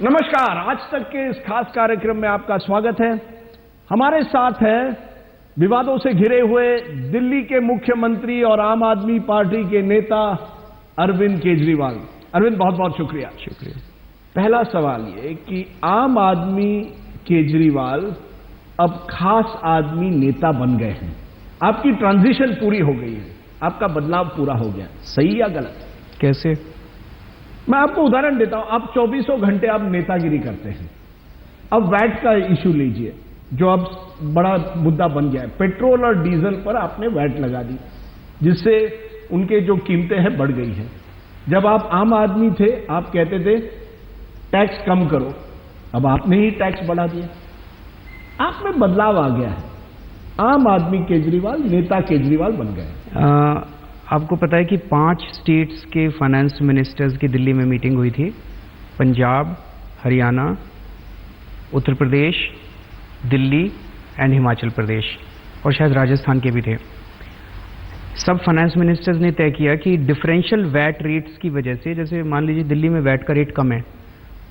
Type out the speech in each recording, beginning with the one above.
नमस्कार, आज तक के इस खास कार्यक्रम में आपका स्वागत है। हमारे साथ है विवादों से घिरे हुए दिल्ली के मुख्यमंत्री और आम आदमी पार्टी के नेता अरविंद केजरीवाल। अरविंद, बहुत बहुत शुक्रिया। पहला सवाल ये कि आम आदमी केजरीवाल अब खास आदमी नेता बन गए हैं, आपकी ट्रांजिशन पूरी हो गई है, आपका बदलाव पूरा हो गया, सही या गलत? कैसे? मैं आपको उदाहरण देता हूं। आप 24 घंटे आप नेतागिरी करते हैं। अब वैट का इश्यू लीजिए, जो अब बड़ा मुद्दा बन गया है। पेट्रोल और डीजल पर आपने वैट लगा दी, जिससे उनके जो कीमतें हैं बढ़ गई हैं। जब आप आम आदमी थे, आप कहते थे टैक्स कम करो, अब आपने ही टैक्स बढ़ा दिया। आप में बदलाव आ गया है। आम आदमी केजरीवाल नेता केजरीवाल बन गए। आपको पता है कि 5 स्टेट्स के फाइनेंस मिनिस्टर्स की दिल्ली में मीटिंग हुई थी। पंजाब, हरियाणा, उत्तर प्रदेश, दिल्ली एंड हिमाचल प्रदेश, और शायद राजस्थान के भी थे। सब फाइनेंस मिनिस्टर्स ने तय किया कि डिफरेंशियल वैट रेट्स की वजह से, जैसे मान लीजिए दिल्ली में वैट का रेट कम है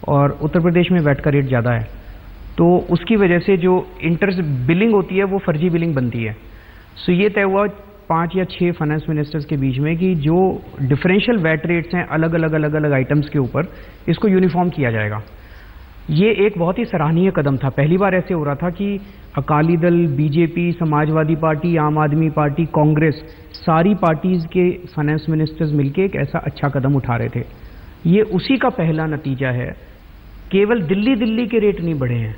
और उत्तर प्रदेश में वैट का रेट ज़्यादा है, तो उसकी वजह से जो इंटर बिलिंग होती है वो फर्जी बिलिंग बनती है। सो ये तय हुआ 5 या 6 फाइनेंस मिनिस्टर्स के बीच में कि जो डिफरेंशियल वैट रेट्स हैं अलग अलग आइटम्स के ऊपर, इसको यूनिफॉर्म किया जाएगा। ये एक बहुत ही सराहनीय कदम था। पहली बार ऐसे हो रहा था कि अकाली दल, बीजेपी, समाजवादी पार्टी, आम आदमी पार्टी, कांग्रेस, सारी पार्टीज के फाइनेंस मिनिस्टर्स मिलकर एक ऐसा अच्छा कदम उठा रहे थे। ये उसी का पहला नतीजा है। केवल दिल्ली के रेट नहीं बढ़े हैं,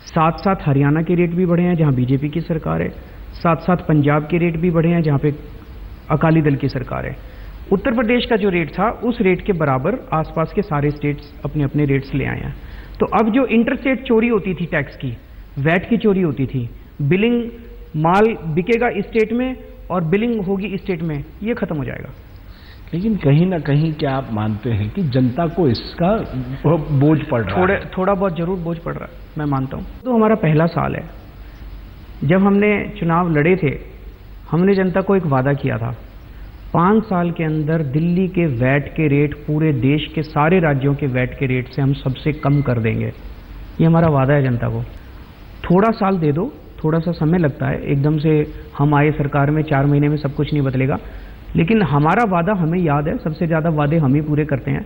साथ साथ हरियाणा के रेट भी बढ़े हैं जहां बीजेपी की सरकार है, साथ साथ पंजाब के रेट भी बढ़े हैं जहां पे अकाली दल की सरकार है। उत्तर प्रदेश का जो रेट था उस रेट के बराबर आसपास के सारे स्टेट्स अपने अपने रेट्स ले आए हैं। तो अब जो इंटरस्टेट चोरी होती थी टैक्स की, वैट की चोरी होती थी, बिलिंग, माल बिकेगा इस स्टेट में और बिलिंग होगी इस स्टेट में, ये खत्म हो जाएगा। लेकिन कहीं ना कहीं क्या आप मानते हैं कि जनता को इसका बोझ पड़ रहा है? थोड़ा बहुत जरूर बोझ पड़ रहा है, मैं मानता हूं। तो हमारा पहला साल है। जब हमने चुनाव लड़े थे, हमने जनता को एक वादा किया था, 5 साल के अंदर दिल्ली के वैट के रेट पूरे देश के सारे राज्यों के वैट के रेट से हम सबसे कम कर देंगे। ये हमारा वादा है जनता को। थोड़ा साल दे दो, थोड़ा सा समय लगता है, एकदम से हम आए सरकार में 4 महीने में सब कुछ नहीं बदलेगा, लेकिन हमारा वादा हमें याद है। सबसे ज़्यादा वादे हम ही पूरे करते हैं।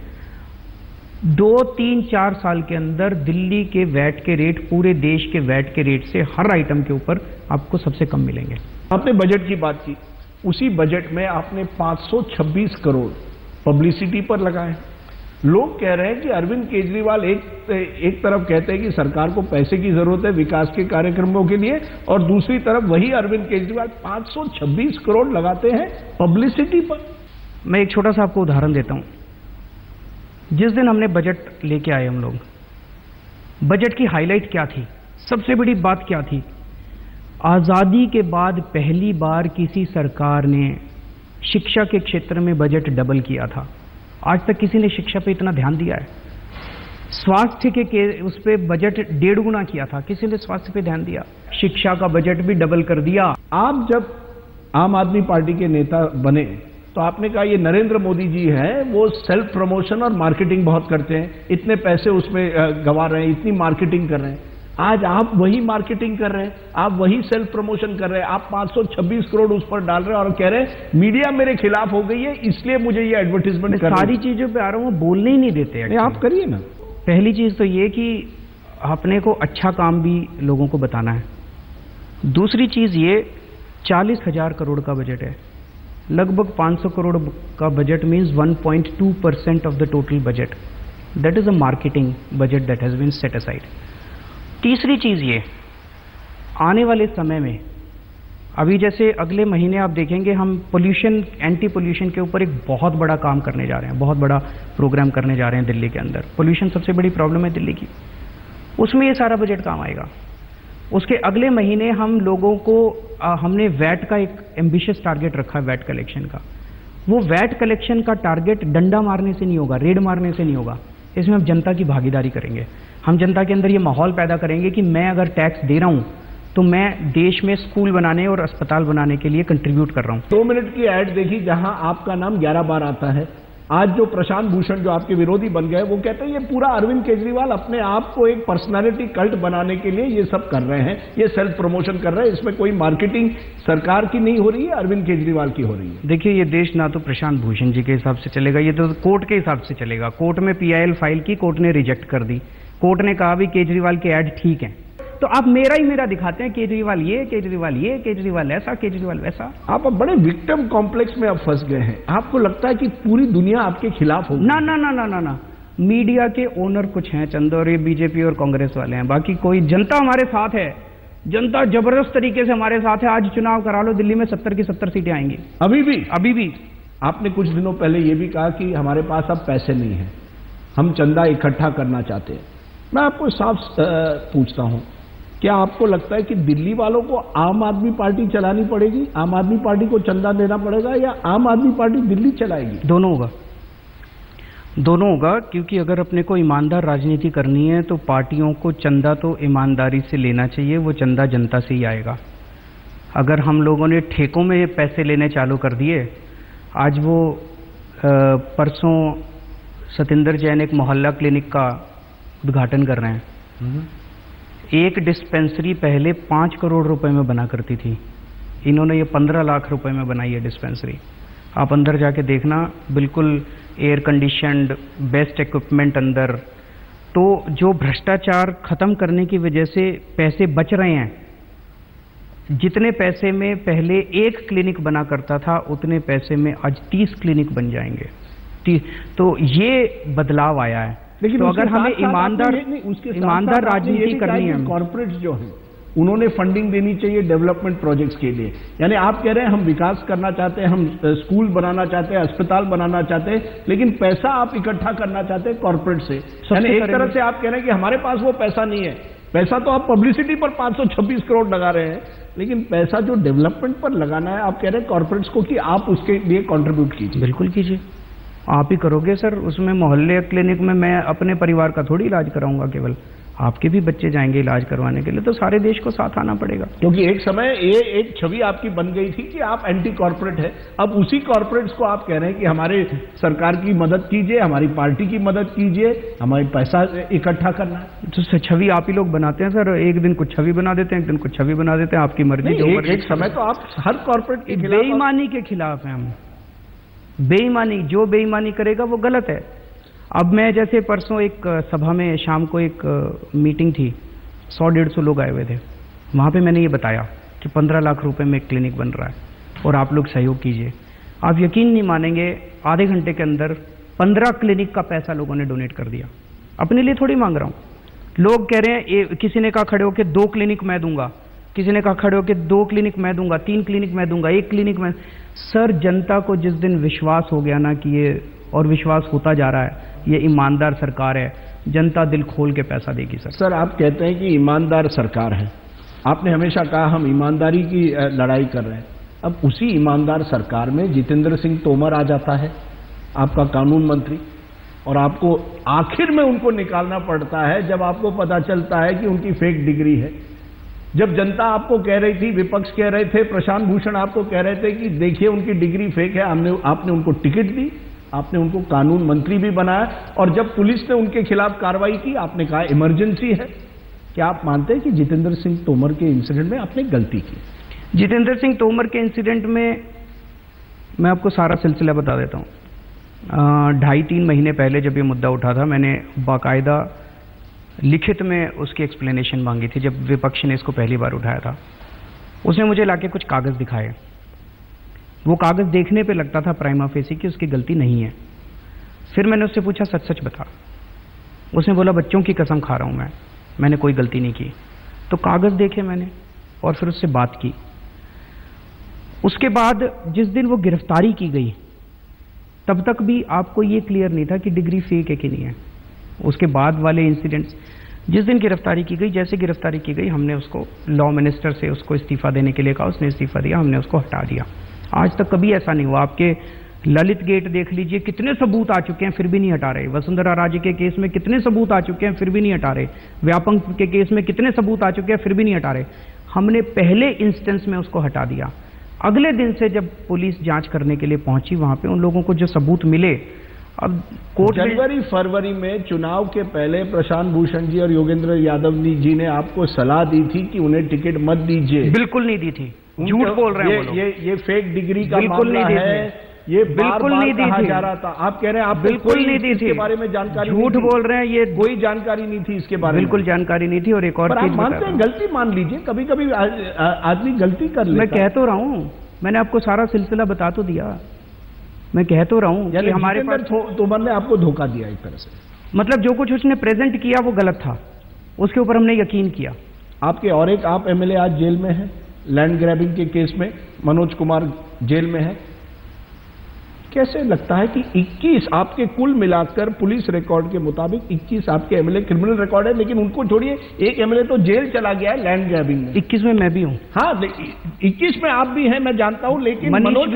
2, 3, 4 साल के अंदर दिल्ली के वैट के रेट पूरे देश के वैट के रेट से हर आइटम के ऊपर आपको सबसे कम मिलेंगे। आपने बजट की बात की, उसी बजट में आपने 526 करोड़ पब्लिसिटी पर लगाए। लोग कह रहे हैं कि अरविंद केजरीवाल एक तरफ कहते हैं कि सरकार को पैसे की जरूरत है विकास के कार्यक्रमों के लिए, और दूसरी तरफ वही अरविंद केजरीवाल 526 करोड़ लगाते हैं पब्लिसिटी पर। मैं एक छोटा सा आपको उदाहरण देता हूं। जिस दिन हमने बजट लेके आए हम लोग, बजट की हाईलाइट क्या थी, सबसे बड़ी बात क्या थी? आजादी के बाद पहली बार किसी सरकार ने शिक्षा के क्षेत्र में बजट डबल किया था। आज तक किसी ने शिक्षा पे इतना ध्यान दिया है? स्वास्थ्य के उस पे बजट 1.5 गुना किया था, किसी ने स्वास्थ्य पे ध्यान दिया? शिक्षा का बजट भी डबल कर दिया। आप जब आम आदमी पार्टी के नेता बने तो आपने कहा ये नरेंद्र मोदी जी हैं, वो सेल्फ प्रमोशन और मार्केटिंग बहुत करते हैं, इतने पैसे उसमें गंवा रहे हैं, इतनी मार्केटिंग कर रहे हैं। आज आप वही मार्केटिंग कर रहे हैं, आप वही सेल्फ प्रमोशन कर रहे हैं। आप 526 करोड़ उस पर डाल रहे हैं और कह रहे हैं मीडिया मेरे खिलाफ हो गई है, इसलिए मुझे ये एडवर्टीजमेंट कर। सारी चीजों पे आ रहा हूं, बोलने ही नहीं देते। आप करिए ना। पहली चीज तो ये कि अपने को अच्छा काम भी लोगों को बताना है। दूसरी चीज ये 40,000 करोड़ का बजट है, लगभग 500 करोड़ का budget means 1.2% of the total budget. That is a marketing budget that has been set aside. तीसरी चीज ये, आने वाले समय में, अभी जैसे अगले महीने आप देखेंगे हम पोल्यूशन, एंटी पोल्यूशन के ऊपर एक बहुत बड़ा काम करने जा रहे हैं, बहुत बड़ा प्रोग्राम करने जा रहे हैं दिल्ली के अंदर। पोल्यूशन सबसे बड़ी प्रॉब्लम है दिल्ली की, उसमें ये सारा बजट काम आएगा। उसके अगले महीने हम लोगों को हमने वैट का एक एम्बिशियस टारगेट रखा है, वैट कलेक्शन का। वो वैट कलेक्शन का टारगेट डंडा मारने से नहीं होगा, रेड मारने से नहीं होगा। इसमें हम जनता की भागीदारी करेंगे। हम जनता के अंदर ये माहौल पैदा करेंगे कि मैं अगर टैक्स दे रहा हूं तो मैं देश में स्कूल बनाने और अस्पताल बनाने के लिए कंट्रीब्यूट कर रहा हूं। 2 मिनट की ऐड देखी जहां आपका नाम 11 बार आता है, आज जो प्रशांत भूषण जो आपके विरोधी बन गए, वो कहते हैं ये पूरा अरविंद केजरीवाल अपने आप को एक पर्सनालिटी कल्ट बनाने के लिए ये सब कर रहे हैं, ये सेल्फ प्रमोशन कर रहे हैं, इसमें कोई मार्केटिंग सरकार की नहीं हो रही है, अरविंद केजरीवाल की हो रही है। देखिए, ये देश ना तो प्रशांत भूषण जी के हिसाब से चलेगा, ये तो कोर्ट के हिसाब से चलेगा। कोर्ट में PIL फाइल की, कोर्ट ने रिजेक्ट कर दी। कोर्ट ने कहा भी केजरीवाल के ऐड ठीक हैं, तो आप मेरा दिखाते हैं, केजरीवाल ये, केजरीवाल ये, केजरीवाल ऐसा, केजरीवाल वैसा। आप अब बड़े विक्टिम कॉम्प्लेक्स में अब फंस गए हैं। आपको लगता है कि पूरी दुनिया आपके खिलाफ होगी? ना ना ना ना ना ना, मीडिया के ओनर कुछ हैं चंद, और ये बीजेपी और कांग्रेस वाले हैं, बाकी कोई। जनता हमारे साथ है, जनता जबरदस्त तरीके से हमारे साथ है। आज चुनाव करा लो, दिल्ली में 70 की 70 सीटें आएंगी। अभी भी। आपने कुछ दिनों पहले ये भी कहा कि हमारे पास अब पैसे नहीं है, हम चंदा इकट्ठा करना चाहते हैं। मैं आपको साफ पूछता हूं, क्या आपको लगता है कि दिल्ली वालों को आम आदमी पार्टी चलानी पड़ेगी, आम आदमी पार्टी को चंदा देना पड़ेगा, या आम आदमी पार्टी दिल्ली चलाएगी? दोनों होगा, क्योंकि अगर अपने को ईमानदार राजनीति करनी है तो पार्टियों को चंदा तो ईमानदारी से लेना चाहिए, वो चंदा जनता से ही आएगा। अगर हम लोगों ने ठेकों में पैसे लेने चालू कर दिए, आज वो परसों सतिंदर जैन एक मोहल्ला क्लिनिक का उद्घाटन कर रहे हैं। एक डिस्पेंसरी पहले 5 करोड़ रुपए में बना करती थी, इन्होंने ये 15 लाख रुपए में बनाई है डिस्पेंसरी। आप अंदर जाके देखना, बिल्कुल एयर कंडीशनड, बेस्ट इक्विपमेंट अंदर। तो जो भ्रष्टाचार खत्म करने की वजह से पैसे बच रहे हैं, जितने पैसे में पहले एक क्लिनिक बना करता था, उतने पैसे में आज 30 क्लिनिक बन जाएंगे। तो ये बदलाव आया है। लेकिन तो अगर हमें ईमानदार राजनीति करनी है, कॉर्पोरेट्स जो हैं उन्होंने फंडिंग देनी चाहिए डेवलपमेंट प्रोजेक्ट्स के लिए। यानी आप कह रहे हैं हम विकास करना चाहते हैं, हम स्कूल बनाना चाहते हैं, अस्पताल बनाना चाहते हैं, लेकिन पैसा आप इकट्ठा करना चाहते हैं कॉर्पोरेट से। यानी एक तरह से आप कह रहे हैं कि हमारे पास वो पैसा नहीं है। पैसा तो आप पब्लिसिटी पर 526 करोड़ लगा रहे हैं, लेकिन पैसा जो डेवलपमेंट पर लगाना है, आप कह रहे हैं कॉर्पोरेट्स को कि आप उसके लिए कॉन्ट्रीब्यूट कीजिए। बिल्कुल कीजिए, आप ही करोगे सर। उसमें मोहल्ले क्लिनिक में मैं अपने परिवार का थोड़ी इलाज कराऊंगा, केवल आपके भी बच्चे जाएंगे इलाज करवाने के लिए, तो सारे देश को साथ आना पड़ेगा। क्योंकि एक समय ये एक छवि आपकी बन गई थी कि आप एंटी कॉर्पोरेट है। अब उसी कॉर्पोरेट्स को आप कह रहे हैं कि हमारे सरकार की मदद कीजिए, हमारी पार्टी की मदद कीजिए, हमारे पैसा इकट्ठा करना है। तो छवि आप ही लोग बनाते हैं सर, एक दिन कुछ छवि बना देते हैं, एक दिन कुछ छवि बना देते हैं, आपकी मर्जी। एक समय तो आप हर कॉर्पोरेट के बेईमानी के खिलाफ हैं हम। बेईमानी, जो बेईमानी करेगा वो गलत है। अब मैं जैसे परसों एक सभा में शाम को एक मीटिंग थी, 100-150 लोग आए हुए थे। वहाँ पे मैंने ये बताया कि 15 लाख रुपए में एक क्लिनिक बन रहा है और आप लोग सहयोग कीजिए। आप यकीन नहीं मानेंगे, आधे घंटे के अंदर 15 क्लिनिक का पैसा लोगों ने डोनेट कर दिया। अपने लिए थोड़ी मांग रहा हूँ। लोग कह रहे हैं, किसी ने कहा खड़े होकर 2 क्लिनिक मैं दूंगा, किसी ने कहा खड़े होकर 2 क्लिनिक मैं दूंगा, 3 क्लिनिक मैं दूंगा, 1 क्लिनिक मैं। सर, जनता को जिस दिन विश्वास हो गया ना कि ये, और विश्वास होता जा रहा है, ये ईमानदार सरकार है, जनता दिल खोल के पैसा देगी। सर आप कहते हैं कि ईमानदार सरकार है, आपने हमेशा कहा हम ईमानदारी की लड़ाई कर रहे हैं। अब उसी ईमानदार सरकार में जितेंद्र सिंह तोमर आ जाता है, आपका कानून मंत्री, और आपको आखिर में उनको निकालना पड़ता है जब आपको पता चलता है कि उनकी फेक डिग्री है। जब जनता आपको कह रही थी, विपक्ष कह रहे थे, प्रशांत भूषण आपको कह रहे थे कि देखिए उनकी डिग्री फेक है, आपने उनको टिकट दी, आपने उनको कानून मंत्री भी बनाया, और जब पुलिस ने उनके खिलाफ कार्रवाई की आपने कहा इमरजेंसी है। क्या आप मानते हैं कि जितेंद्र सिंह तोमर के इंसिडेंट में आपने गलती की? जितेंद्र सिंह तोमर के इंसिडेंट में मैं आपको सारा सिलसिला बता देता हूँ। 2.5-3 महीने पहले जब ये मुद्दा उठा था, मैंने बाकायदा लिखित में उसकी एक्सप्लेनेशन मांगी थी। जब विपक्ष ने इसको पहली बार उठाया था, उसने मुझे लाके कुछ कागज़ दिखाए। वो कागज़ देखने पे लगता था प्राइमा फेसी कि उसकी गलती नहीं है। फिर मैंने उससे पूछा सच सच बता। उसने बोला बच्चों की कसम खा रहा हूँ मैंने कोई गलती नहीं की। तो कागज़ देखे मैंने और फिर उससे बात की। उसके बाद जिस दिन वो गिरफ्तारी की गई, तब तक भी आपको ये क्लियर नहीं था कि डिग्री फेक है कि नहीं है। उसके बाद वाले इंसिडेंट्स, जिस दिन गिरफ्तारी की गई, जैसे गिरफ्तारी की गई, हमने उसको लॉ मिनिस्टर से उसको इस्तीफा देने के लिए कहा, उसने इस्तीफा दिया, हमने उसको हटा दिया। आज तक कभी ऐसा नहीं हुआ। आपके ललित गेट देख लीजिए, कितने सबूत आ चुके हैं फिर भी नहीं हटा रहे। वसुंधरा राजे के केस में कितने सबूत आ चुके हैं फिर भी नहीं हटा रहे। व्यापक के केस में कितने सबूत आ चुके हैं फिर भी नहीं हटा रहे। हमने पहले इंस्टेंस में उसको हटा दिया। अगले दिन से जब पुलिस जांच करने के लिए पहुंची, वहां पे उन लोगों को जो सबूत मिले, अब कोर्ट में जनवरी फरवरी में चुनाव के पहले प्रशांत भूषण जी और योगेंद्र यादव जी ने आपको सलाह दी थी कि उन्हें टिकट मत दीजिए। बिल्कुल नहीं दी थी, झूठ बोल रहे हैं वो लोग। ये फेक डिग्री का बिल्कुल मामला नहीं दी है, थी। ये बिल्कुल बार-बार नहीं दी कहा थी। जा रहा था। आप कह रहे हैं आप बिल्कुल नहीं दी थी, इसके बारे में जानकारी नहीं झूठ थी। बोल रहे हैं, ये कोई जानकारी नहीं थी इसके बारे में। बिल्कुल जानकारी नहीं थी। और एक और पर आप चीज मानते हैं, गलती मान लीजिए, कभी कभी आदमी गलती कर लेता मैं कह तो रहा हूँ, मैंने आपको सारा सिलसिला बता तो दिया। मैं कह तो रहा हूँ कि हमारे पास तोमर ने आपको धोखा दिया एक तरह से। मतलब जो कुछ उसने प्रेजेंट किया वो गलत था, उसके ऊपर हमने यकीन किया। आपके और एक आप एमएलए आज जेल में है, लैंड ग्रैबिंग के केस में मनोज कुमार जेल में है। कैसे लगता है कि 21 आपके कुल मिलाकर पुलिस रिकॉर्ड के मुताबिक 21 आपके एमएलए क्रिमिनल रिकॉर्ड है, लेकिन उनको छोड़िए, एक एमएलए तो जेल चला गया है लैंड ग्रैबिंग में। 21 में मैं भी हूँ। हाँ, 21 में आप भी हैं, मैं जानता हूं, लेकिन मनोज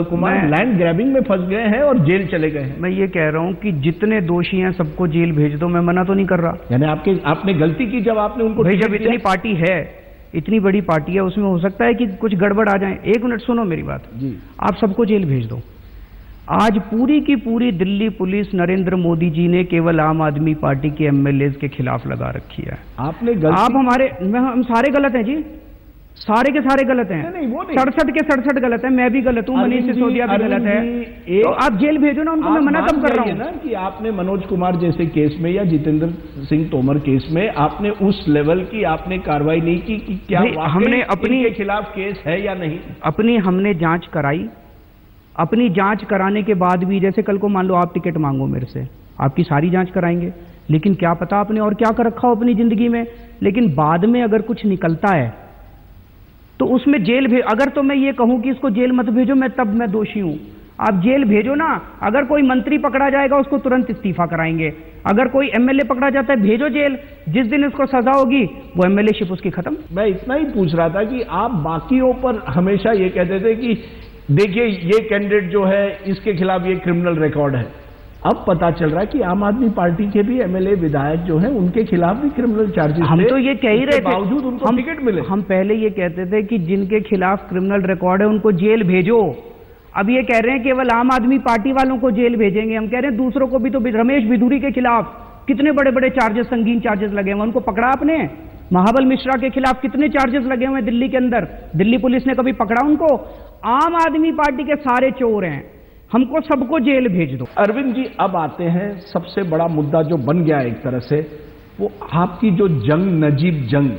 कुमार लैंड ग्रैबिंग में फंस गए हैं और जेल चले गए हैं। मैं ये कह रहा हूँ कि जितने दोषी हैं सबको जेल भेज दो, मैं मना तो नहीं कर रहा। यानी आपने गलती की जब आपने उनको भाई जब इतनी पार्टी है, इतनी बड़ी पार्टी है, उसमें हो सकता है कि कुछ गड़बड़ आ जाए। एक मिनट सुनो मेरी बात जी। आप सबको जेल भेज दो। आज पूरी की पूरी दिल्ली पुलिस नरेंद्र मोदी जी ने केवल आम आदमी पार्टी के एमएलए के खिलाफ लगा रखी है। आपने गलती, आप हम सारे गलत हैं जी, सारे के सारे गलत हैं। नहीं, वो नहीं। 67 के 67 गलत है, मैं भी गलत हूँ, मनीष सिसोदिया भी गलत है। तो आप जेल भेजो ना उनको, मैं मना कब कर रहा हूँ ना कि आपने मनोज कुमार जैसे केस में या जितेंद्र सिंह तोमर केस में आपने उस लेवल की आपने कार्रवाई नहीं की कि क्या हमने अपनी के खिलाफ केस है या नहीं। हमने जांच कराई। अपनी जांच कराने के बाद भी, जैसे कल को मान लो आप टिकट मांगो मेरे से, आपकी सारी जांच कराएंगे, लेकिन क्या पता आपने और क्या कर रखा हो अपनी जिंदगी में। लेकिन बाद में अगर कुछ निकलता है तो उसमें जेल भेज, अगर तो मैं ये कहूं कि इसको जेल मत भेजो, मैं तब मैं दोषी हूं। आप जेल भेजो ना। अगर कोई मंत्री पकड़ा जाएगा उसको तुरंत इस्तीफा कराएंगे। अगर कोई एमएलए पकड़ा जाता है भेजो जेल, जिस दिन उसको सजा होगी वो एमएलए-शिप उसकी खत्म। मैं इतना ही पूछ रहा था कि आप बाकियों पर हमेशा ये कहते थे कि देखिए ये कैंडिडेट जो है इसके खिलाफ ये क्रिमिनल रिकॉर्ड है। अब पता चल रहा है कि आम आदमी पार्टी के भी एमएलए विधायक जो हैं उनके खिलाफ भी क्रिमिनल चार्जेस। हम तो ये कह ही रहे थे, बावजूद उनको टिकट मिले। हम पहले ये कहते थे कि जिनके खिलाफ क्रिमिनल रिकॉर्ड है उनको जेल भेजो। अब ये कह रहे हैं केवल आम आदमी पार्टी वालों को जेल भेजेंगे। हम कह रहे हैं दूसरों को भी। तो रमेश बिधूरी के खिलाफ कितने बड़े बड़े चार्जेस, संगीन चार्जेस लगे हुए, उनको पकड़ा आपने? महाबल मिश्रा के खिलाफ कितने चार्जेस लगे हुए दिल्ली के अंदर, दिल्ली पुलिस ने कभी पकड़ा उनको? आम आदमी पार्टी के सारे चोर हैं, हमको सबको जेल भेज दो। अरविंद जी, अब आते हैं सबसे बड़ा मुद्दा जो बन गया एक तरह से, वो आपकी जो जंग, नजीब जंग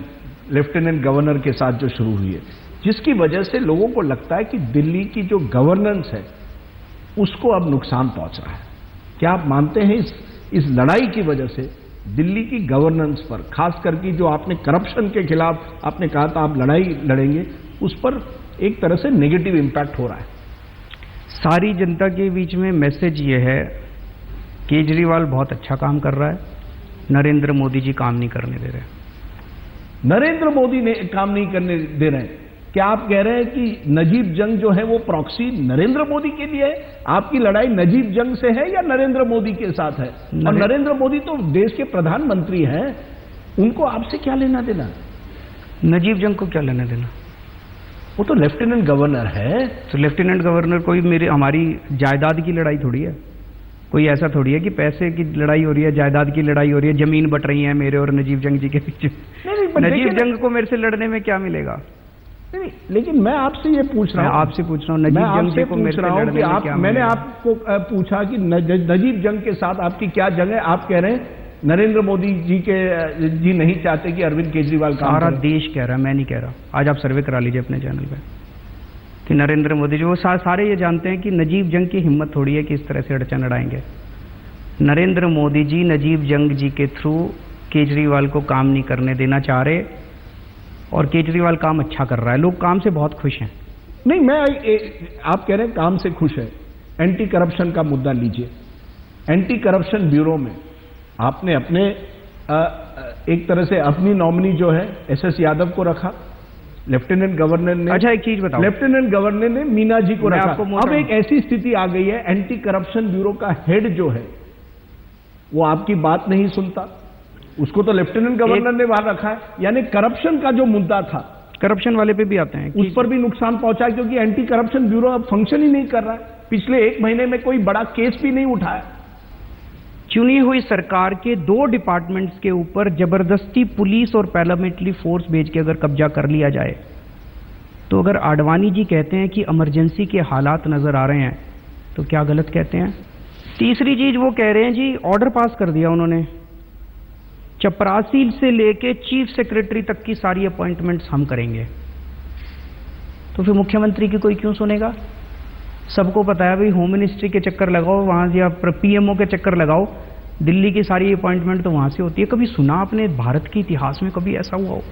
लेफ्टिनेंट गवर्नर के साथ जो शुरू हुई है, जिसकी वजह से लोगों को लगता है कि दिल्ली की जो गवर्नेंस है उसको अब नुकसान पहुंच रहा है। क्या आप मानते हैं इस लड़ाई की वजह से दिल्ली की गवर्नेंस पर, खास करके जो आपने करप्शन के खिलाफ आपने कहा था आप लड़ाई लड़ेंगे, उस पर एक तरह से नेगेटिव इंपैक्ट हो रहा है? सारी जनता के बीच में मैसेज ये है, केजरीवाल बहुत अच्छा काम कर रहा है, नरेंद्र मोदी जी काम नहीं करने दे रहे। नरेंद्र मोदी ने काम नहीं करने दे रहे हैं। क्या आप कह रहे हैं कि नजीब जंग जो है वो प्रॉक्सी नरेंद्र मोदी के लिए है? आपकी लड़ाई नजीब जंग से है या नरेंद्र मोदी के साथ है? और नरेंद्र मोदी तो देश के प्रधानमंत्री हैं, उनको आपसे क्या लेना देना? नजीब जंग को क्या लेना देना? वो तो लेफ्टिनेंट गवर्नर है। तो लेफ्टिनेंट गवर्नर कोई हमारी जायदाद की लड़ाई थोड़ी है। कोई ऐसा थोड़ी है कि पैसे की लड़ाई हो रही है, जायदाद की लड़ाई हो रही है, जमीन बट रही है मेरे और नजीब जंग जी के बीच। नजीब जंग को मेरे से लड़ने में क्या मिलेगा? नहीं, लेकिन मैं आपसे ये पूछ रहा हूँ, आपसे पूछ रहा हूँ, नजीब जंग जी को मेरे से लड़ने में क्या मिलेगा? मैंने आपको पूछा कि नजीब जंग के साथ आपकी क्या जंग है? आप कह रहे हैं नरेंद्र मोदी जी नहीं चाहते कि अरविंद केजरीवाल काम सारा देश कह रहा है, मैं नहीं कह रहा। आज आप सर्वे करा लीजिए अपने चैनल पे कि नरेंद्र मोदी जी, वो सारे ये जानते हैं कि नजीब जंग की हिम्मत थोड़ी है कि इस तरह से अड़चन अड़ाएंगे। नरेंद्र मोदी जी नजीब जंग जी के थ्रू केजरीवाल को काम नहीं करने देना चाह रहे, और केजरीवाल काम अच्छा कर रहा है, लोग काम से बहुत खुश हैं। नहीं, आप कह रहे हैं काम से खुश है। एंटी करप्शन का मुद्दा लीजिए। एंटी करप्शन ब्यूरो में आपने अपने एक तरह से अपनी नॉमिनी जो है एसएस यादव को रखा, लेफ्टिनेंट गवर्नर ने, अच्छा एक चीज बताओ, लेफ्टिनेंट गवर्नर ने मीना जी को रखा। अब एक ऐसी स्थिति आ गई है, एंटी करप्शन ब्यूरो का हेड जो है वो आपकी बात नहीं सुनता, उसको तो लेफ्टिनेंट गवर्नर ने वहां रखा है। यानी करप्शन का जो मुद्दा था, करप्शन वाले पे भी आते हैं, उस पर भी नुकसान पहुंचा, क्योंकि एंटी करप्शन ब्यूरो अब फंक्शन ही नहीं कर रहा है। पिछले 1 महीने में कोई बड़ा केस भी नहीं उठाया। चुनी हुई सरकार के 2 डिपार्टमेंट्स के ऊपर जबरदस्ती पुलिस और पैरामिलिट्री फोर्स भेज के अगर कब्जा कर लिया जाए, तो अगर आडवाणी जी कहते हैं कि इमरजेंसी के हालात नजर आ रहे हैं, तो क्या गलत कहते हैं? तीसरी चीज वो कह रहे हैं जी, ऑर्डर पास कर दिया उन्होंने, चपरासी से लेके चीफ सेक्रेटरी तक की सारी अपॉइंटमेंट्स हम करेंगे। तो फिर मुख्यमंत्री की कोई क्यों सुनेगा? सबको पता है भाई, होम मिनिस्ट्री के चक्कर लगाओ, वहां से आप पीएमओ के चक्कर लगाओ, दिल्ली की सारी अपॉइंटमेंट तो वहां से होती है। कभी सुना आपने भारत के इतिहास में कभी ऐसा हुआ हो?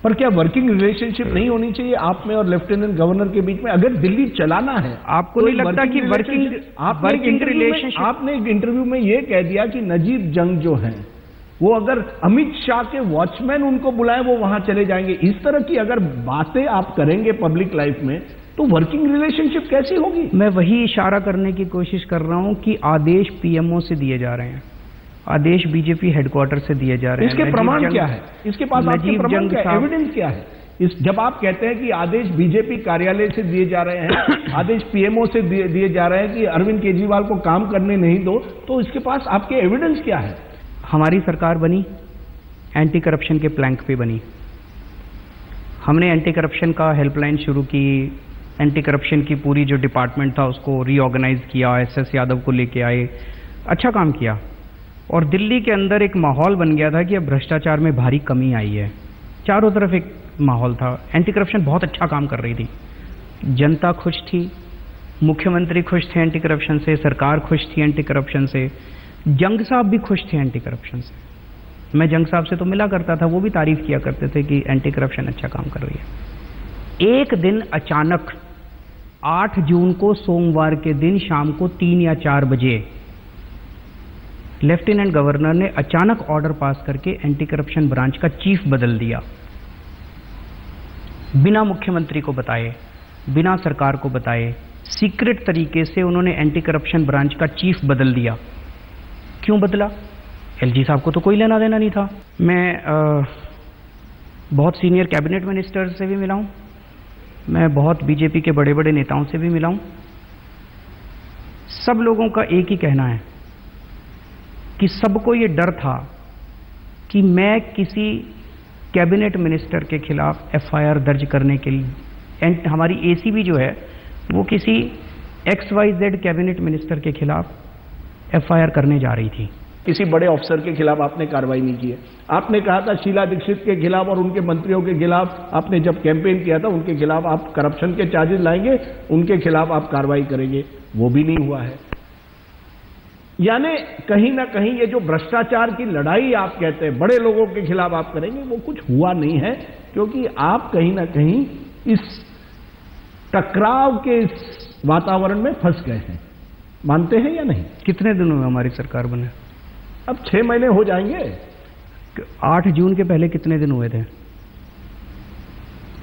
पर क्या वर्किंग रिलेशनशिप नहीं होनी चाहिए आप में और लेफ्टिनेंट गवर्नर के बीच में? अगर दिल्ली चलाना है, आपको नहीं लगता कि वर्किंग रिलेशनशिप? आपने एक इंटरव्यू में ये कह दिया कि नजीब जंग जो हैं, वो अगर अमित शाह के वॉचमैन उनको बुलाएं वो वहां चले जाएंगे। इस तरह की अगर बातें आप करेंगे पब्लिक लाइफ में, तो वर्किंग रिलेशनशिप कैसी होगी? मैं वही इशारा करने की कोशिश कर रहा हूं कि आदेश पीएमओ से दिए जा रहे हैं, आदेश बीजेपी हेडक्वार्टर से दिए जा रहे हैं। इसके प्रमाण क्या है? इसके पास आपके प्रमाण क्या है? एविडेंस क्या है? जब आप कहते हैं कि आदेश बीजेपी कार्यालय से दिए जा रहे हैं, आदेश पीएमओ से दिए जा रहे हैं कि अरविंद केजरीवाल को काम करने नहीं दो, तो इसके पास आपके एविडेंस क्या है? हमारी सरकार बनी एंटी करप्शन के प्लैंक पे बनी। हमने एंटी करप्शन का हेल्पलाइन शुरू की, एंटी करप्शन की पूरी जो डिपार्टमेंट था उसको रीऑर्गेनाइज किया, एसएस यादव को लेके आए, अच्छा काम किया। और दिल्ली के अंदर एक माहौल बन गया था कि अब भ्रष्टाचार में भारी कमी आई है। चारों तरफ एक माहौल था, एंटी करप्शन बहुत अच्छा काम कर रही थी, जनता खुश थी, मुख्यमंत्री खुश थे एंटी करप्शन से, सरकार खुश थी एंटी करप्शन से, जंग साहब भी खुश थे एंटी करप्शन से। मैं जंग साहब से तो मिला करता था, वो भी तारीफ किया करते थे कि एंटी करप्शन अच्छा काम कर रही है। एक दिन अचानक 8 जून को सोमवार के दिन शाम को 3 या 4 बजे लेफ्टिनेंट गवर्नर ने अचानक ऑर्डर पास करके एंटी करप्शन ब्रांच का चीफ बदल दिया, बिना मुख्यमंत्री को बताए, बिना सरकार को बताए, सीक्रेट तरीके से उन्होंने एंटी करप्शन ब्रांच का चीफ बदल दिया। क्यों बदला? एलजी साहब को तो कोई लेना देना नहीं था। मैं बहुत सीनियर कैबिनेट मिनिस्टर से भी मिला हूं, मैं बहुत बीजेपी के बड़े बड़े नेताओं से भी मिला हूं। सब लोगों का एक ही कहना है कि सबको ये डर था कि मैं किसी कैबिनेट मिनिस्टर के खिलाफ एफआईआर दर्ज करने के लिए, हमारी एसीबी जो है वो किसी XYZ कैबिनेट मिनिस्टर के खिलाफ एफआईआर करने जा रही थी। किसी बड़े ऑफिसर के खिलाफ आपने कार्रवाई नहीं की है। आपने कहा था शीला दीक्षित के खिलाफ और उनके मंत्रियों के खिलाफ, आपने जब कैंपेन किया था उनके खिलाफ आप करप्शन के चार्जेस लाएंगे, उनके खिलाफ आप कार्रवाई करेंगे, वो भी नहीं हुआ है। यानी कहीं ना कहीं ये जो भ्रष्टाचार की लड़ाई आप कहते हैं बड़े लोगों के खिलाफ आप करेंगे, वो कुछ हुआ नहीं है, क्योंकि आप कहीं ना कहीं इस टकराव के इस वातावरण में फंस गए हैं। मानते हैं या नहीं? कितने दिन हुए हमारी सरकार बने? अब 6 महीने हो जाएंगे। 8 जून के पहले कितने दिन हुए थे?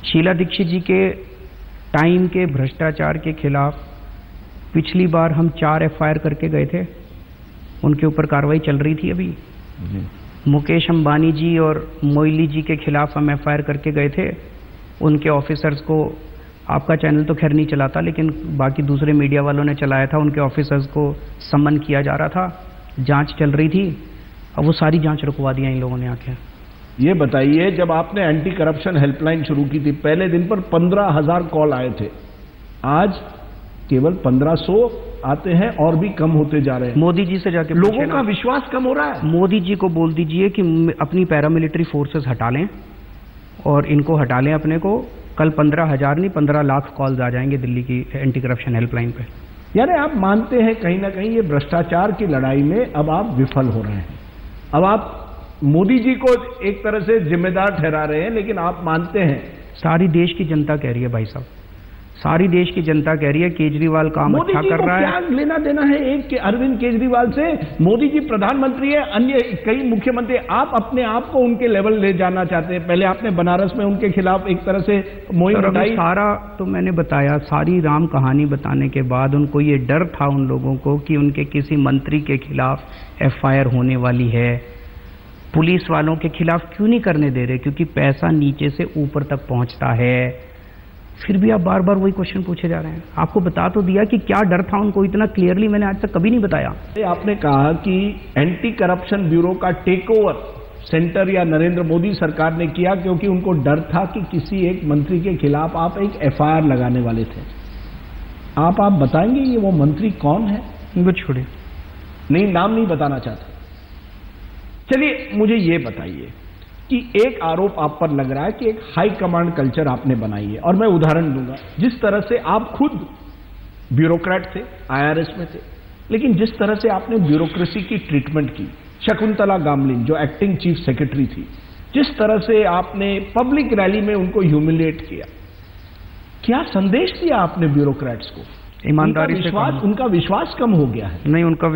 शीला दीक्षित जी के टाइम के भ्रष्टाचार के खिलाफ पिछली बार हम 4 एफआईआर करके गए थे, उनके ऊपर कार्रवाई चल रही थी अभी। मुकेश अंबानी जी और मोइली जी के खिलाफ हम एफआईआर करके गए थे, उनके ऑफिसर्स को, आपका चैनल तो खैर नहीं चलाता लेकिन बाकी दूसरे मीडिया वालों ने चलाया था, उनके ऑफिसर्स को सम्मन किया जा रहा था, जांच चल रही थी, अब वो सारी जांच रुकवा दिया इन लोगों ने आके। ये बताइए, जब आपने एंटी करप्शन हेल्पलाइन शुरू की थी, पहले दिन पर 15,000 कॉल आए थे, आज केवल 1500 आते हैं और भी कम होते जा रहे हैं। मोदी जी से जाके लोगों का विश्वास कम हो रहा है। मोदी जी को बोल दीजिए कि अपनी पैरामिलिट्री फोर्सेस हटा लें और इनको हटा लें अपने को, कल 15,000 नहीं 15 लाख कॉल्स आ जाएंगे दिल्ली की एंटी करप्शन हेल्पलाइन पे। यानी आप मानते हैं कहीं ना कहीं ये भ्रष्टाचार की लड़ाई में अब आप विफल हो रहे हैं। अब आप मोदी जी को एक तरह से जिम्मेदार ठहरा रहे हैं, लेकिन आप मानते हैं सारी देश की जनता कह रही है भाई साहब, सारी देश की जनता कह रही है केजरीवाल काम अच्छा कर रहा है। क्या लेना देना है एक अरविंद केजरीवाल से? मोदी जी प्रधानमंत्री है, अन्य कई मुख्यमंत्री, आप अपने आप को उनके लेवल ले जाना चाहते हैं। पहले आपने बनारस में उनके खिलाफ एक तरह से मुहिम उठाई। सारा तो मैंने बताया, सारी राम कहानी बताने के बाद उनको ये डर था उन लोगों को कि उनके किसी मंत्री के खिलाफ एफआईआर होने वाली है। पुलिस वालों के खिलाफ क्यों नहीं करने दे रहे? क्योंकि पैसा नीचे से ऊपर तक पहुंचता है। फिर भी आप बार बार वही क्वेश्चन पूछे जा रहे हैं। आपको बता तो दिया कि क्या डर था उनको, इतना क्लियरली मैंने आज तक कभी नहीं बताया। आपने कहा कि एंटी करप्शन ब्यूरो का टेक ओवर सेंटर या नरेंद्र मोदी सरकार ने किया क्योंकि उनको डर था कि किसी एक मंत्री के खिलाफ आप एक एफआईआर लगाने वाले थे। आप बताएंगे ये वो मंत्री कौन है? इनको छोड़िए, नहीं, नाम नहीं बताना चाहता। चलिए मुझे ये बताइए कि एक आरोप आप पर लग रहा है कि एक हाई कमांड कल्चर आपने बनाई है, और मैं उदाहरण दूंगा। जिस तरह से आप खुद ब्यूरोक्रेट थे, आईआरएस में थे, लेकिन जिस तरह से आपने ब्यूरोक्रेसी की ट्रीटमेंट की, शकुंतला गामलिन जो एक्टिंग चीफ सेक्रेटरी थी, जिस तरह से आपने पब्लिक रैली में उनको ह्यूमिलिएट किया, क्या संदेश दिया आपने ब्यूरोक्रेट्स को? ईमानदारी से उनका विश्वास कम हो गया है। नहीं, उनका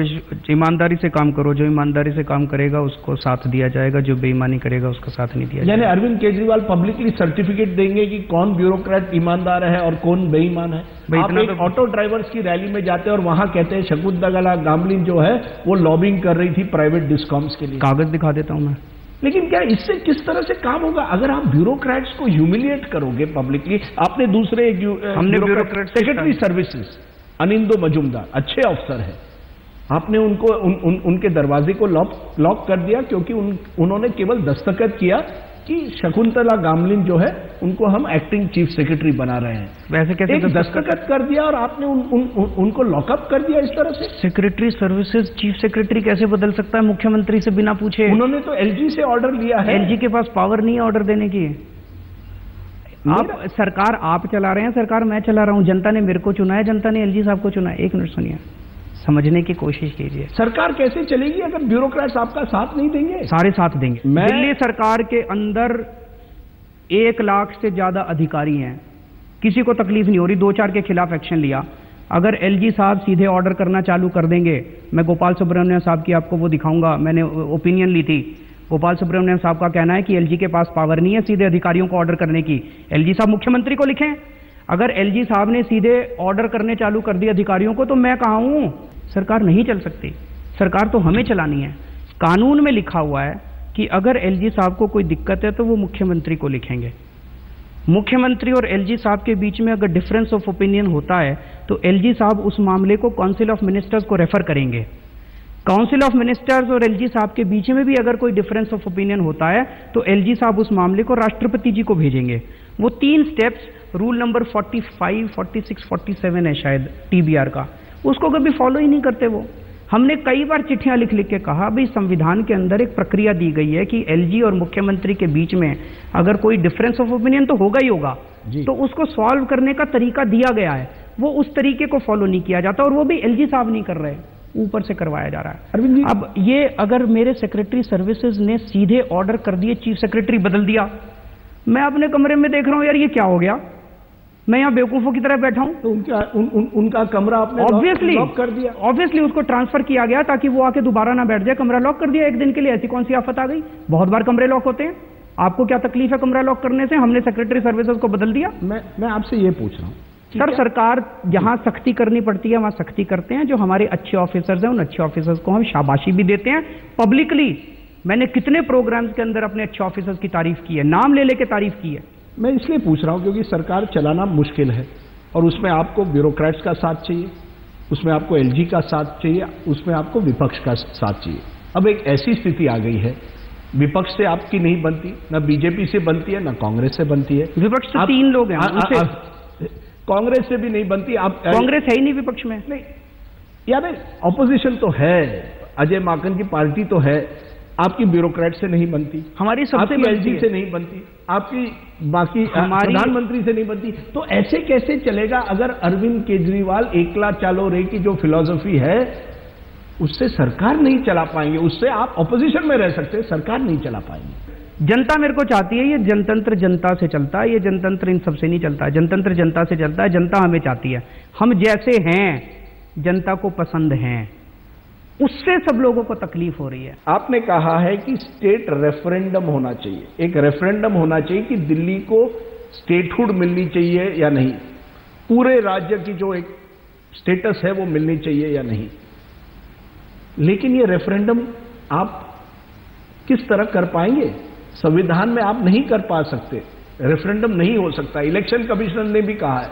ईमानदारी से काम करो, जो ईमानदारी से काम करेगा उसको साथ दिया जाएगा, जो बेईमानी करेगा उसका साथ नहीं दिया जाएगा। यानी अरविंद केजरीवाल पब्लिकली सर्टिफिकेट देंगे कि कौन ब्यूरोक्रेट ईमानदार है और कौन बेईमान है? आप एक ऑटो ड्राइवर्स की रैली में जाते हैं और वहां कहते हैं शकुंतला गामलिन जो है वो लॉबिंग कर रही थी प्राइवेट डिस्कॉम्स के लिए। कागज दिखा देता हूं मैं। लेकिन क्या इससे किस तरह से काम होगा अगर आप ब्यूरोक्रेट्स को ह्यूमिलिएट करोगे पब्लिकली? आपने दूसरे हमने bureaucrat secretary services Anindo Majumdar अच्छे अफसर है, आपने उनको उनके दरवाजे को लॉक कर दिया क्योंकि उन्होंने केवल दस्तखत किया कि शकुंतला गामलिन जो है उनको हम एक्टिंग चीफ सेक्रेटरी बना रहे हैं। वैसे कैसे एक दस्तखत कर दिया और आपने उनको लॉकअप कर दिया इस तरह से? सेक्रेटरी सर्विसेज चीफ सेक्रेटरी कैसे बदल सकता है मुख्यमंत्री से बिना पूछे? उन्होंने तो एलजी से ऑर्डर लिया है। एलजी के पास पावर नहीं है ऑर्डर देने की। आप सरकार आप चला रहे हैं, सरकार मैं चला रहा हूं। जनता ने मेरे को चुना है, जनता ने एलजी साहब को चुना है। एक मिनट सुनिए, समझने की कोशिश कीजिए। सरकार कैसे चलेगी अगर ब्यूरोक्रेट्स आपका साथ नहीं देंगे? सारे साथ देंगे। दिल्ली सरकार के अंदर 1 लाख से ज्यादा अधिकारी हैं, किसी को तकलीफ नहीं हो रही। 2-4 के खिलाफ एक्शन लिया। अगर एलजी साहब सीधे ऑर्डर करना चालू कर देंगे, मैं गोपाल सुब्रमण्यम साहब की आपको वो दिखाऊंगा, मैंने ओपिनियन ली थी। गोपाल सुब्रमण्यम साहब का कहना है कि एलजी के पास पावर नहीं है सीधे अधिकारियों को ऑर्डर करने की। एलजी साहब मुख्यमंत्री को लिखें। अगर एलजी साहब ने सीधे ऑर्डर करने चालू कर दिए अधिकारियों को, तो मैं कहाँ हूं? सरकार नहीं चल सकती। सरकार तो हमें चलानी है। कानून में लिखा हुआ है कि अगर एलजी साहब को कोई दिक्कत है तो वो मुख्यमंत्री को लिखेंगे। मुख्यमंत्री और एलजी साहब के बीच में अगर डिफरेंस ऑफ ओपिनियन होता है तो एलजी साहब उस मामले को काउंसिल ऑफ मिनिस्टर्स को रेफर करेंगे। काउंसिल ऑफ मिनिस्टर्स और एलजी साहब के बीच में भी अगर कोई डिफरेंस ऑफ ओपिनियन होता है तो एलजी साहब उस मामले को राष्ट्रपति जी को भेजेंगे। वो 3 स्टेप्स रूल नंबर 45, 46, 47 है शायद टीबीआर का, उसको कभी फॉलो ही नहीं करते वो। हमने कई बार चिट्ठियां लिख लिख के कहा भाई संविधान के अंदर एक प्रक्रिया दी गई है कि एलजी और मुख्यमंत्री के बीच में अगर कोई डिफरेंस ऑफ ओपिनियन तो होगा ही होगा, तो उसको सॉल्व करने का तरीका दिया गया है। वो उस तरीके को फॉलो नहीं किया जाता और वो भी एलजी साहब नहीं कर रहे, ऊपर से करवाया जा रहा है। अरविंद जी, अब ये अगर मेरे सेक्रेटरी सर्विसेज ने सीधे ऑर्डर कर दिए, चीफ सेक्रेटरी बदल दिया, मैं अपने कमरे में देख रहा हूं यार ये क्या हो गया, मैं यहाँ बेवकूफों की तरह बैठा हूं। तो उनका कमरा आपने लॉक कर दिया? ऑब्वियसली उसको ट्रांसफर किया गया ताकि वो आके दोबारा ना बैठ जाए। कमरा लॉक कर दिया एक दिन के लिए। ऐसी कौन सी आफत आ गई? बहुत बार कमरे लॉक होते हैं। आपको क्या तकलीफ है कमरा लॉक करने से? हमने सेक्रेटरी सर्विसेज को बदल दिया। मैं आपसे ये पूछ रहा हूँ सर, सरकार जहां सख्ती करनी पड़ती है वहां सख्ती करते हैं। जो हमारे अच्छे ऑफिसर्स हैं उन अच्छे ऑफिसर्स को हम शाबाशी भी देते हैं पब्लिकली। मैंने कितने प्रोग्राम्स के अंदर अपने अच्छे ऑफिसर्स की तारीफ की है, नाम ले लेके तारीफ की है। मैं इसलिए पूछ रहा हूं क्योंकि सरकार चलाना मुश्किल है और उसमें आपको ब्यूरोक्रेट्स का साथ चाहिए, उसमें आपको एलजी का साथ चाहिए, उसमें आपको विपक्ष का साथ चाहिए। अब एक ऐसी स्थिति आ गई है, विपक्ष से आपकी नहीं बनती, ना बीजेपी से बनती है, ना कांग्रेस से बनती है। विपक्ष तो 3 लोग हैं, कांग्रेस से भी नहीं बनती। आप कांग्रेस है ही नहीं विपक्ष में। नहीं यार, ऑपोजिशन तो है, अजय माकन की पार्टी तो है, आपकी ब्यूरोक्रेट से नहीं बनती, हमारी सबसे एलजी से नहीं बनती, आपकी बाकी प्रधानमंत्री से नहीं बनती। तो ऐसे कैसे चलेगा अगर अरविंद केजरीवाल एकला चालो रे की जो फिलॉसफी है उससे सरकार नहीं चला पाएंगे। उससे आप ऑपोजिशन में रह सकते हैं, सरकार नहीं चला पाएंगे। जनता मेरे को चाहती है, ये जनतंत्र जनता से चलता है, ये जनतंत्र इन सबसे नहीं चलता है। जनतंत्र जनता से चलता है, जनता हमें चाहती है। हम जैसे हैं जनता को पसंद हैं, उससे सब लोगों को तकलीफ हो रही है। आपने कहा है कि स्टेट रेफरेंडम होना चाहिए, एक रेफरेंडम होना चाहिए कि दिल्ली को स्टेटहुड मिलनी चाहिए या नहीं, पूरे राज्य की जो एक स्टेटस है वो मिलनी चाहिए या नहीं। लेकिन ये रेफरेंडम आप किस तरह कर पाएंगे? संविधान में आप नहीं कर पा सकते। रेफरेंडम नहीं हो सकता। इलेक्शन कमिश्नर ने भी कहा है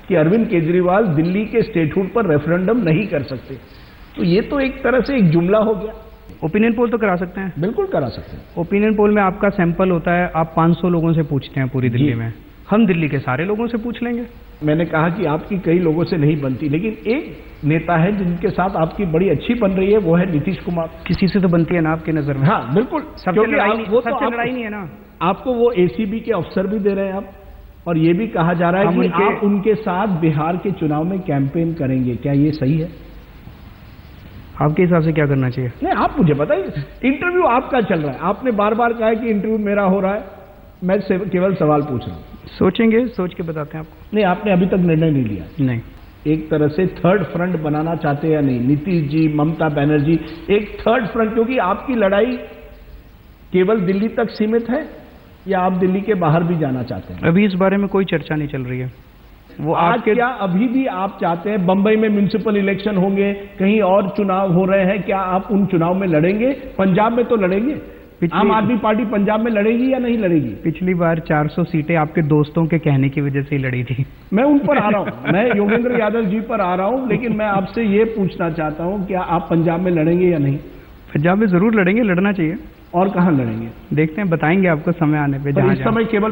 कि अरविंद केजरीवाल दिल्ली के स्टेटहुड पर रेफरेंडम नहीं कर सकते। तो ये तो एक तरह से एक जुमला हो गया। ओपिनियन पोल तो करा सकते हैं, बिल्कुल करा सकते हैं। ओपिनियन पोल में आपका सैंपल होता है, आप 500 लोगों से पूछते हैं पूरी दिल्ली में, हम दिल्ली के सारे लोगों से पूछ लेंगे। मैंने कहा कि आपकी कई लोगों से नहीं बनती, लेकिन एक नेता है जिनके साथ आपकी बड़ी अच्छी बन रही है, वो है नीतीश कुमार। किसी से तो बनती है ना आपकी नजर में? हाँ बिल्कुल, सबसे लड़ाई नहीं है ना। आपको वो एसीबी के अफसर भी दे रहे हैं आप, और ये भी कहा जा रहा है कि आप उनके साथ बिहार के चुनाव में कैंपेन करेंगे। क्या ये सही है? आपके हिसाब से क्या करना चाहिए? नहीं, आप मुझे बताइए। इंटरव्यू आपका चल रहा है, आपने बार बार कहा है कि इंटरव्यू मेरा हो रहा है, मैं केवल सवाल पूछ रहा हूँ। सोचेंगे, सोच के बताते हैं आपको। नहीं, आपने अभी तक निर्णय नहीं लिया। नहीं, एक तरह से थर्ड फ्रंट बनाना चाहते हैं या नहीं? नीतीश जी, ममता बनर्जी, एक थर्ड फ्रंट, क्योंकि आपकी लड़ाई केवल दिल्ली तक सीमित है या आप दिल्ली के बाहर भी जाना चाहते हैं? अभी इस बारे में कोई चर्चा नहीं चल रही है। वो आज क्या अभी भी आप चाहते हैं? बंबई में म्युनिसिपल इलेक्शन होंगे, कहीं और चुनाव हो रहे हैं, क्या आप उन चुनाव में लड़ेंगे? पंजाब में तो लड़ेंगे। आम आदमी पार्टी पंजाब में लड़ेगी या नहीं लड़ेगी? पिछली बार 400 सीटें आपके दोस्तों के कहने की वजह से ही लड़ी थी। मैं उन पर आ रहा हूं, मैं योगेंद्र यादव जी पर आ रहा हूं, लेकिन मैं आपसे ये पूछना चाहता हूं, क्या आप पंजाब में लड़ेंगे या नहीं? पंजाब में जरूर लड़ेंगे, लड़ना चाहिए। और कहां लड़ेंगे? देखते हैं, बताएंगे आपको समय आने पे। इस समय केवल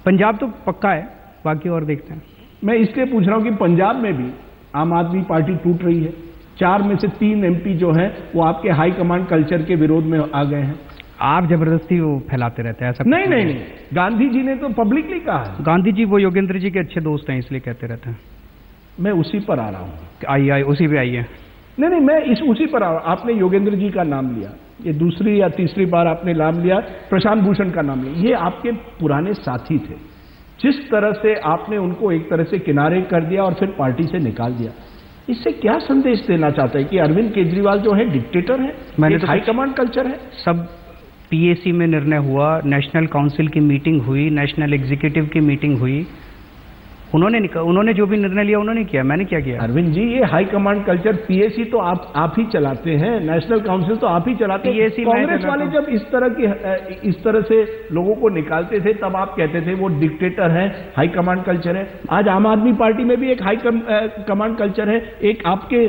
पंजाब तो पक्का है, बाकी और देखते हैं। मैं इसलिए पूछ रहा हूं कि पंजाब में भी आम आदमी पार्टी टूट रही है। 4 में से 3 एमपी जो हैं वो आपके हाई कमांड कल्चर के विरोध में आ गए हैं। आप जबरदस्ती वो फैलाते रहते हैं ऐसा? नहीं, गांधी जी ने तो पब्लिकली कहा है। गांधी जी वो योगेंद्र जी के अच्छे दोस्त हैं, इसलिए कहते रहते हैं। मैं उसी पर आ रहा हूँ। आइए, उसी पे आइए। नहीं, मैं उसी पर आ रहा हूँ। आपने योगेंद्र जी का नाम लिया, ये दूसरी या तीसरी बार आपने नाम लिया, प्रशांत भूषण का नाम लिया। ये आपके पुराने साथी थे। जिस तरह से आपने उनको एक तरह से किनारे कर दिया और फिर पार्टी से निकाल दिया, इससे क्या संदेश देना चाहता है कि अरविंद केजरीवाल जो है डिक्टेटर है? मैंने तो हाई कमांड कल्चर है। सब पीएसी में निर्णय हुआ, नेशनल काउंसिल की मीटिंग हुई, नेशनल एग्जीक्यूटिव की मीटिंग हुई, उन्होंने जो भी निर्णय लिया उन्होंने किया, मैंने क्या किया? अरविंद जी, ये हाई कमांड कल्चर पीएसी तो आप ही चलाते हैं, नेशनल काउंसिल तो आप ही चलाते हैं। कांग्रेस वाले जब इस तरह से लोगों को निकालते थे तब आप कहते थे वो डिक्टेटर है, हाई कमांड कल्चर है। आज आम आदमी पार्टी में भी एक हाई कमांड कल्चर है। एक आपके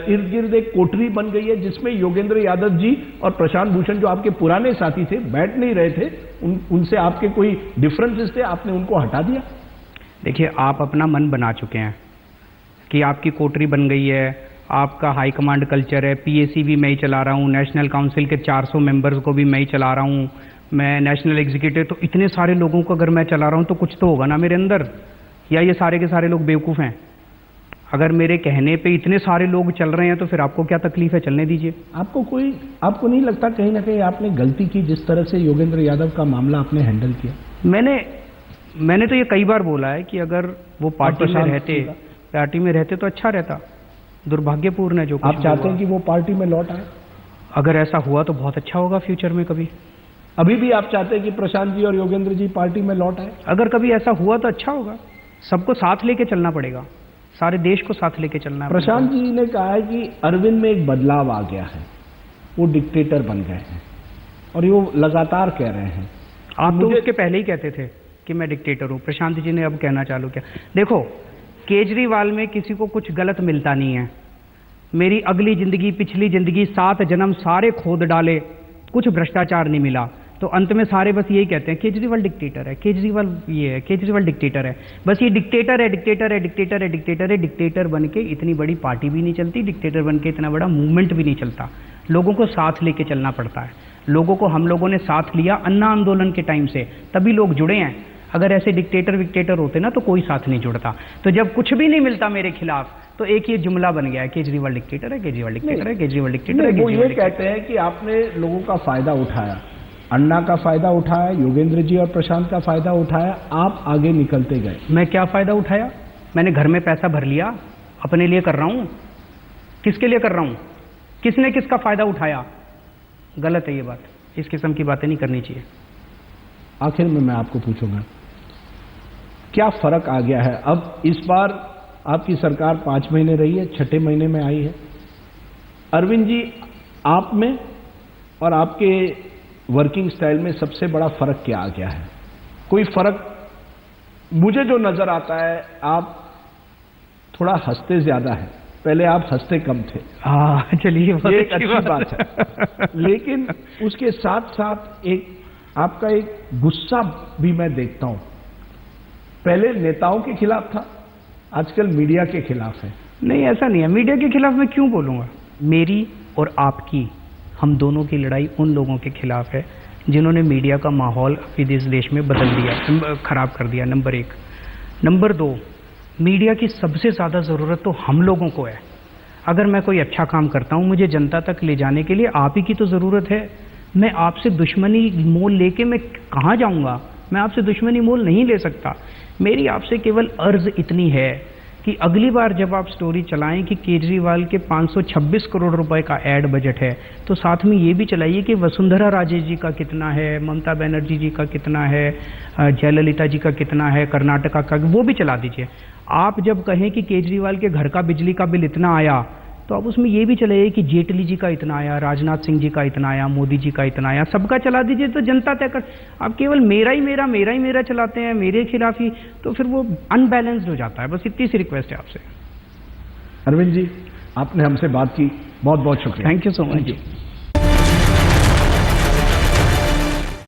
इर्द गिर्द एक कोठरी बन गई है जिसमें योगेंद्र यादव जी और प्रशांत भूषण जो आपके पुराने साथी थे बैठ नहीं रहे थे, उनसे आपके कोई डिफरेंसेस थे, आपने उनको हटा दिया। देखिए, आप अपना मन बना चुके हैं कि आपकी कोठरी बन गई है, आपका हाई कमांड कल्चर है, पीएसी भी मैं ही चला रहा हूँ, नेशनल काउंसिल के 400 मेंबर्स को भी मैं ही चला रहा हूँ, मैं नेशनल एग्जीक्यूटिव, तो इतने सारे लोगों को अगर मैं चला रहा हूँ तो कुछ तो होगा ना मेरे अंदर, या ये सारे के सारे लोग बेवकूफ़ हैं? अगर मेरे कहने पे इतने सारे लोग चल रहे हैं तो फिर आपको क्या तकलीफ है? चलने दीजिए। आपको नहीं लगता कहीं ना कहीं आपने गलती की जिस तरह से योगेंद्र यादव का मामला आपने हैंडल किया? मैंने तो ये कई बार बोला है कि अगर वो पार्टी में रहते तो अच्छा रहता। दुर्भाग्यपूर्ण है जो कुछ आप चाहते हैं कि वो पार्टी में लौट आए? अगर ऐसा हुआ तो बहुत अच्छा होगा फ्यूचर में। कभी अभी भी आप चाहते हैं कि प्रशांत जी और योगेंद्र जी पार्टी में लौट आए? अगर कभी ऐसा हुआ तो अच्छा होगा। सबको साथ लेके चलना पड़ेगा, सारे देश को साथ लेके चलना है। प्रशांत जी ने कहा है कि अरविंद में एक बदलाव आ गया है, वो डिक्टेटर बन गए हैं, और ये वो लगातार कह रहे हैं। आप तो उसके पहले ही कहते थे कि मैं डिक्टेटर हूं। प्रशांत जी ने अब कहना चालू किया। देखो, केजरीवाल में किसी को कुछ गलत मिलता नहीं है। मेरी अगली जिंदगी, पिछली जिंदगी, 7 जन्म सारे खोद डाले, कुछ भ्रष्टाचार नहीं मिला, तो अंत में सारे बस यही कहते हैं केजरीवाल डिक्टेटर है, केजरीवाल ये है, केजरीवाल डिक्टेटर है। बस ये डिक्टेटर है, डिक्टेटर है, डिक्टेटर है, डिक्टेटर है। डिक्टेटर बन के इतनी बड़ी पार्टी भी नहीं चलती, डिक्टेटर बन के इतना बड़ा मूवमेंट भी नहीं चलता। लोगों को साथ लेके चलना पड़ता है। लोगों को हम लोगों ने साथ लिया अन्ना आंदोलन के टाइम से, तभी लोग जुड़े हैं। अगर ऐसे डिक्टेटर होते ना तो कोई साथ नहीं जुड़ता। तो जब कुछ भी नहीं मिलता मेरे खिलाफ तो एक ये जुमला बन गया है, केजरीवाल डिक्टेटर है, केजरीवाल डिक्टेटर है, केजरीवाल डिक्टेटर है। वो ये कहते हैं कि आपने लोगों का फायदा उठाया, अन्ना का फायदा उठाया, योगेंद्र जी और प्रशांत का फायदा उठाया, आप आगे निकलते गए। मैं क्या फायदा उठाया? मैंने घर में पैसा भर लिया, अपने लिए कर रहा हूं। किसके लिए कर रहा हूं? किसने किसका फायदा उठाया? गलत है ये बात। इस किस्म की बातें नहीं करनी चाहिए। आखिर में मैं आपको पूछूंगा, क्या फर्क आ गया है? अब इस बार आपकी सरकार 5 महीने रही है, 6ठे महीने में आई है। अरविंद जी, आप में और आपके वर्किंग स्टाइल में सबसे बड़ा फर्क क्या आ गया है? कोई फर्क मुझे जो नजर आता है, आप थोड़ा हंसते ज्यादा है, पहले आप हंसते कम थे। हाँ चलिए, ये एक अच्छी बात है। लेकिन उसके साथ साथ एक आपका एक गुस्सा भी मैं देखता हूं। पहले नेताओं के खिलाफ था, आजकल मीडिया के खिलाफ है। नहीं, ऐसा नहीं है। मीडिया के खिलाफ मैं क्यों बोलूंगा? मेरी और आपकी, हम दोनों की लड़ाई उन लोगों के खिलाफ है जिन्होंने मीडिया का माहौल अभी इस देश में बदल दिया, खराब कर दिया, नंबर 1। नंबर 2, मीडिया की सबसे ज़्यादा ज़रूरत तो हम लोगों को है। अगर मैं कोई अच्छा काम करता हूँ, मुझे जनता तक ले जाने के लिए आप ही की तो ज़रूरत है। मैं आपसे दुश्मनी मोल लेके मैं कहाँ जाऊँगा? मैं आपसे दुश्मनी मोल नहीं ले सकता। मेरी आपसे केवल अर्ज़ इतनी है कि अगली बार जब आप स्टोरी चलाएं कि केजरीवाल के 526 करोड़ रुपए का ऐड बजट है, तो साथ में ये भी चलाइए कि वसुंधरा राजे जी का कितना है, ममता बनर्जी जी का कितना है, जयललिता जी का कितना है, कर्नाटका का, वो भी चला दीजिए। आप जब कहें कि केजरीवाल के घर का बिजली का बिल इतना आया, तो आप उसमें ये भी चलाइए कि जेटली जी का इतना आया, राजनाथ सिंह जी का इतना आया, मोदी जी का इतना आया, सबका चला दीजिए तो जनता तय कर। आप केवल मेरा ही मेरा चलाते हैं, मेरे खिलाफ ही, तो फिर वो अनबैलेंस्ड हो जाता है। बस इतनी सी रिक्वेस्ट है आपसे। अरविंद जी, आपने हमसे बात की, बहुत बहुत शुक्रिया। Thank you so much.